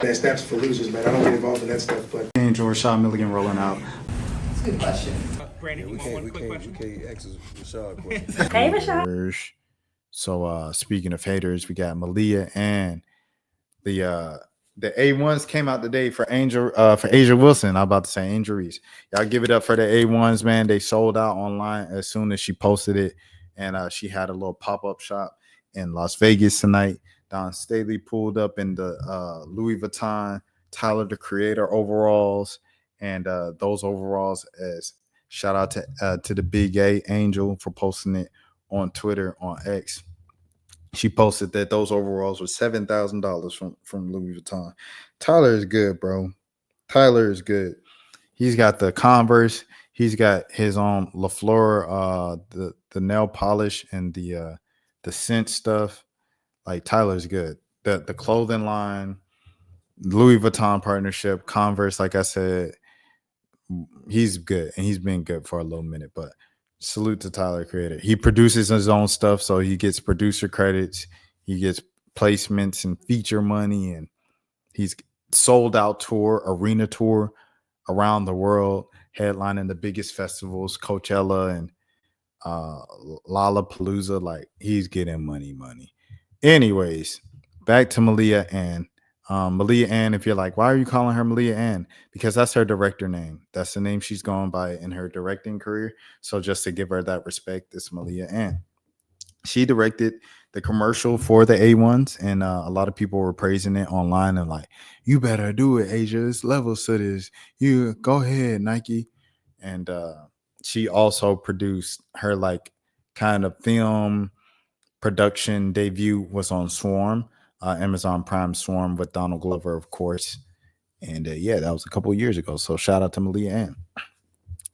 That snaps for losers, man. I don't get involved in that stuff, but Angel Rashad Milligan rolling out. That's a good question. Brandon, we can't ask Rashad questions. Hey, Rashad. So speaking of haters, we got Malia Ann. The A1s came out today for Asia Wilson. I'm about to say Angel Reese. Y'all give it up for the A1s, man. They sold out online as soon as she posted it. And she had a little pop-up shop in Las Vegas tonight. Don Staley pulled up in the Louis Vuitton Tyler the Creator overalls. And those overalls, as shout out to the big A Angel for posting it on Twitter, on X. She posted that those overalls were $7,000 from Louis Vuitton. Tyler is good, bro. Tyler is good. He's got the Converse. He's got his own LaFleur, the nail polish and the scent stuff. Like, Tyler's good. The clothing line, Louis Vuitton partnership, Converse, like I said, he's good, and he's been good for a little minute. But salute to Tyler Creator. He produces his own stuff, so he gets producer credits, he gets placements and feature money, and he's sold out tour, arena tour around the world, headlining the biggest festivals, Coachella and Lollapalooza. Like, he's getting money. Anyways, back to Malia Ann. Malia Ann, if you're like, why are you calling her Malia Ann? Because that's her director name. That's the name she's going by in her directing career. So just to give her that respect, it's Malia Ann. She directed the commercial for the A1s, and a lot of people were praising it online and like, you better do it, Asia. It's levels to this. You go ahead, Nike. And she also produced her like kind of film production debut was on Swarm, Amazon Prime Swarm with Donald Glover, of course. And yeah, that was a couple of years ago. So shout out to Malia Ann.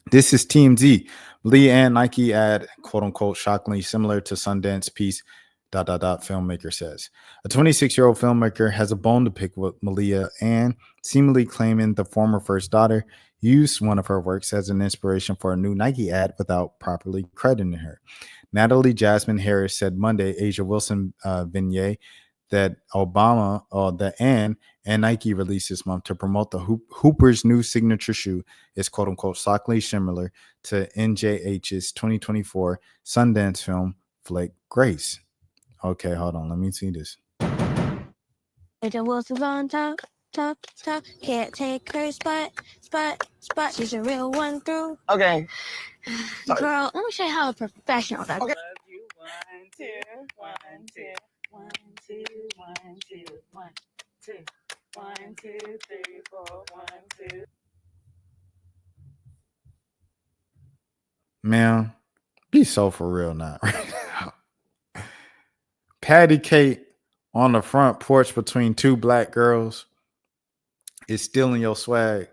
This is Team Z. Malia Ann Nike ad, quote unquote, shockingly similar to Sundance piece. Filmmaker says a 26-year-old filmmaker has a bone to pick with Malia Ann, seemingly claiming the former first daughter used one of her works as an inspiration for a new Nike ad without properly crediting her. Natalie Jasmine Harris said Monday, Asia Wilson vignette that the Ann and Nike released this month to promote the Hooper's new signature shoe is quote unquote shockingly similar to NJH's 2024 Sundance film flick Grace. Okay, hold on. Let me see this. Asia Wilson's on top. Can't take her spot. She's a real one through. Okay. Girl, let me show you how a professional does. Okay. Love you. 1, 2, 1, 2, 1, 2, 1, 2, 1, 2, 1, 2, 3, 4, 1, 2. Man, be so for real now. Patty cake on the front porch between two black girls is stealing your swag.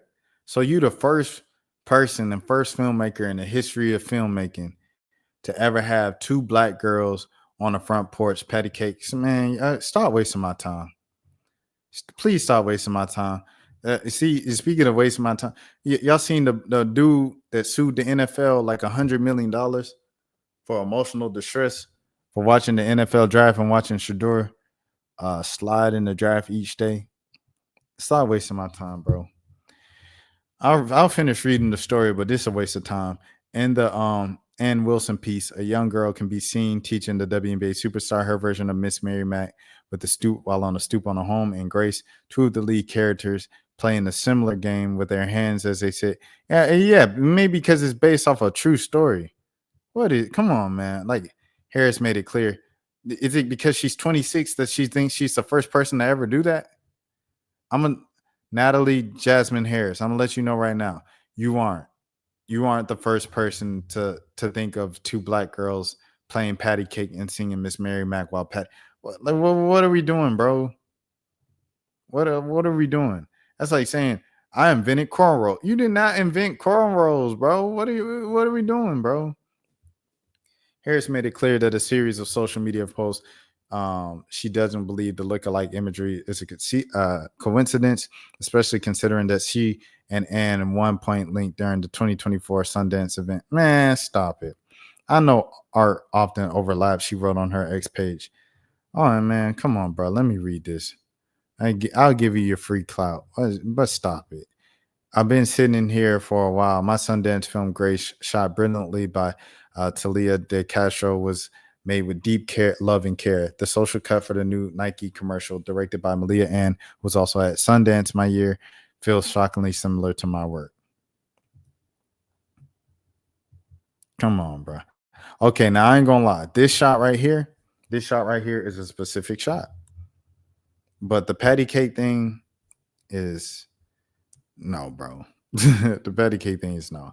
So you the first person and first filmmaker in the history of filmmaking to ever have two black girls on the front porch patty cakes. Man, stop wasting my time. Please stop wasting my time. See, speaking of wasting my time, y'all seen the dude that sued the NFL like $100 million for emotional distress for watching the NFL draft and watching Shador slide in the draft each day? Stop wasting my time, bro. I'll finish reading the story, but this is a waste of time. In the Ann Wilson piece, a young girl can be seen teaching the WNBA superstar her version of Miss Mary Mack with the stoop while on a stoop on a home. And Grace, two of the lead characters, playing a similar game with their hands as they sit. Yeah, maybe because it's based off a true story. Come on, man. Like, Harris made it clear. Is it because she's 26 that she thinks she's the first person to ever do that? Natalie Jasmine Harris, I'm gonna let you know right now, you aren't the first person to think of two black girls playing patty cake and singing Miss Mary Mack while what are we doing, bro? What are we doing? That's like saying I invented cornrows. You did not invent cornrows, bro. What are we doing, bro? Harris made it clear that a series of social media posts, she doesn't believe the lookalike imagery is a coincidence, especially considering that she and Ann at one point linked during the 2024 Sundance event. Man, stop it. I know art often overlaps, she wrote on her X page. Oh, man, come on, bro. Let me read this. I'll give you your free clout, but stop it. I've been sitting in here for a while. My Sundance film, Grace, shot brilliantly by Talia de Castro, was made with deep care, love, and care. The social cut for the new Nike commercial, directed by Malia Ann, was also at Sundance my year. Feels shockingly similar to my work. Come on, bro. Okay, now I ain't gonna lie. This shot right here is a specific shot. But the patty cake thing is no, bro. The patty cake thing is no.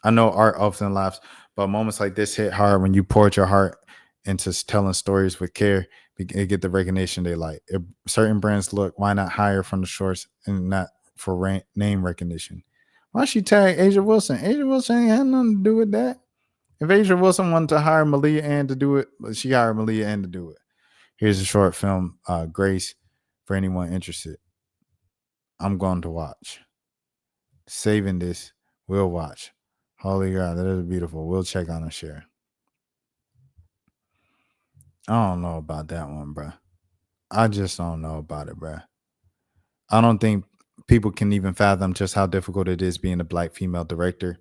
I know art often laughs, but moments like this hit hard when you poured your heart into telling stories with care. It get the recognition they like. If certain brands look, why not hire from the shorts and not for name recognition? Why she tag Asia Wilson? Asia Wilson ain't had nothing to do with that. If Asia Wilson wanted to hire Malia Ann to do it, she hired Malia Ann to do it. Here's a short film, Grace, for anyone interested. I'm going to watch. Saving this, we'll watch. Holy God, that is beautiful. We'll check on and share. I don't know about that one, bro. I just don't know about it, bro. I don't think people can even fathom just how difficult it is being a black female director.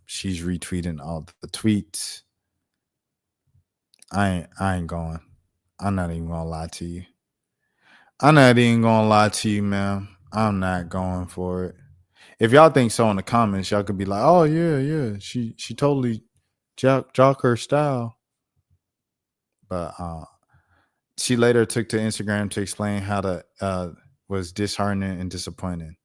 She's retweeting all the tweets. I ain't going. I'm not even gonna lie to you. I'm not even gonna lie to you, man. I'm not going for it. If y'all think so in the comments, y'all could be like, "Oh yeah, she totally jock her style." But she later took to Instagram to explain how the was disheartening and disappointing.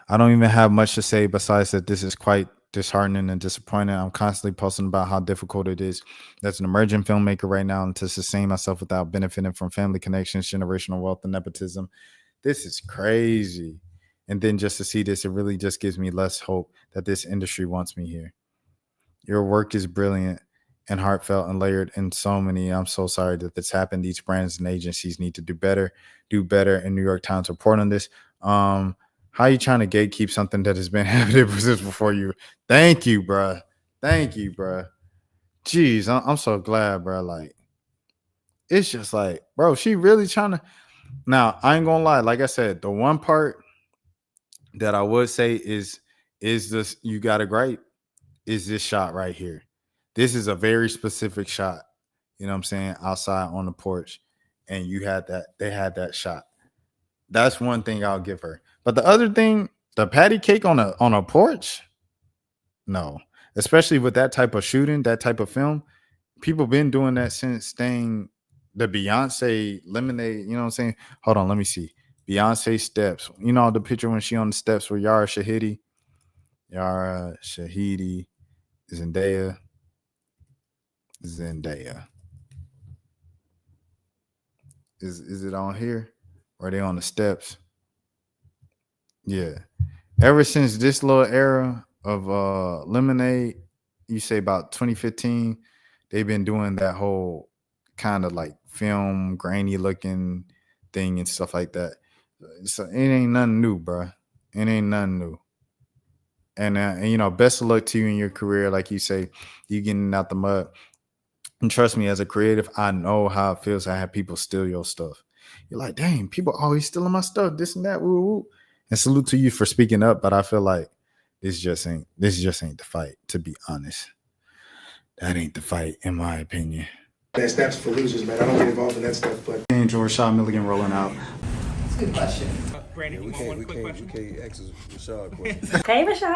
I don't even have much to say besides that this is quite disheartening and disappointing. I'm constantly posting about how difficult it is as an emerging filmmaker right now and to sustain myself without benefiting from family connections, generational wealth, and nepotism. This is crazy. And then just to see this, it really just gives me less hope that this industry wants me here. Your work is brilliant and heartfelt and layered in so many. I'm so sorry that this happened. These brands and agencies need to do better. And New York Times report on this. How are you trying to gatekeep something that has been happening since before you? Thank you, bro. Jeez, I'm so glad, bro. Like, it's just like, bro, she really trying to. Now, I ain't gonna lie. Like I said, the one part that I would say is this, you got to gripe, is this shot right here. This is a very specific shot. You know what I'm saying? Outside on the porch. And they had that shot. That's one thing I'll give her. But the other thing, the patty cake on a porch, no. Especially with that type of shooting, that type of film, people been doing that since the Beyonce Lemonade. You know what I'm saying? Hold on, let me see. Beyonce steps. You know the picture when she on the steps with Yara Shahidi, Zendaya. Is it on here? Or are they on the steps? Yeah. Ever since this little era of Lemonade, you say about 2015, they've been doing that whole kind of like film, grainy looking thing and stuff like that. So it ain't nothing new, bro. It ain't nothing new. And you know, best of luck to you in your career. Like you say, you getting out the mud. And trust me, as a creative, I know how it feels to have people steal your stuff. You're like, dang, people always stealing my stuff, this and that, woo woo. And salute to you for speaking up, but I feel like this just ain't the fight, to be honest. That ain't the fight, in my opinion. That's for losers, man. I don't get involved in that stuff, but George Rashad Milligan rolling out. That's a good question. We can't ask Rashad questions. Hey, Rashad.